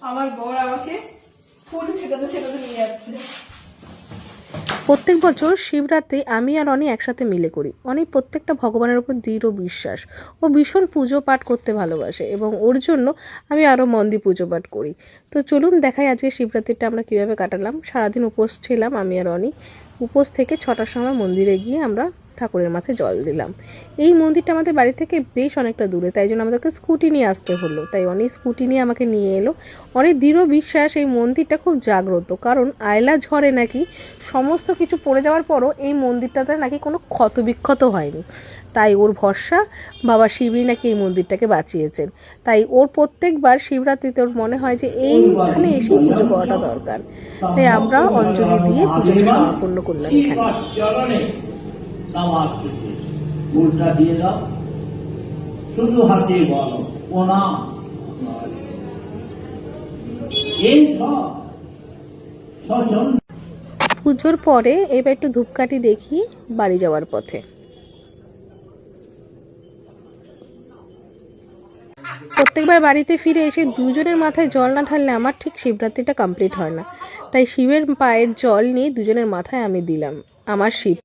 আমার বর আমাকে ফুল ছেটাতে ছেটাতে নিয়ে যাচ্ছে। প্রত্যেক বছর শিবরাত্রি আমি আর অনি একসাথে মিলে করি। অনি প্রত্যেকটা ভগবানের উপর দৃঢ় বিশ্বাস, ও ভীষণ পুজো পাঠ করতে ভালোবাসে এবং ওর জন্য আমি আরও মন দিয়ে পুজো পাঠ করি। তো চলুন দেখাই আজকে শিবরাত্রিটা আমরা কীভাবে কাটালাম। সারাদিন উপোস ছিলাম আমি আর অনি। উপোস থেকে 6টার সময় মন্দিরে গিয়ে আমরা ঠাকুরের মাথায় জল দিলাম। এই মন্দিরটা আমাদের বাড়ি থেকে বেশ অনেকটা দূরে, তাই জন্য আমাদেরকে স্কুটি নিয়ে আসতে হলো। তাই অনেক স্কুটি নিয়ে আমাকে নিয়ে এলো। অনেক দৃঢ় বিশ্বাস এই মন্দিরটা খুব জাগ্রত, কারণ আয়লা ঝড়ে নাকি সমস্ত কিছু পড়ে যাওয়ার পরও এই মন্দিরটাতে নাকি কোনো ক্ষতবিক্ষত হয়নি। তাই ওর ভরসা বাবা শিবই নাকি এই মন্দিরটাকে বাঁচিয়েছেন। তাই ওর প্রত্যেকবার শিবরাত্রিতে ওর মনে হয় যে এইখানে এসেই পুজো করাটা দরকার। তাই আমরা অঞ্জলি দিয়ে পুজোটা সম্পন্ন করলাম এখানে। উল্টা দিয়ে দাও, শুধু হাতে বলো প্রণাম। এই সব সচল। পুজোর পরে এবার একটু ধূপকাঠি দেখি বাড়ি যাওয়ার পথে। প্রত্যেকবার বাড়িতে ফিরে এসে দুজনের মাথায় জল না ঢাললে আমার ঠিক শিবরাত্রিটা কমপ্লিট হয় না। তাই শিবের পায়ের জল নিয়ে দুজনের মাথায় আমি দিলাম আমার শিব।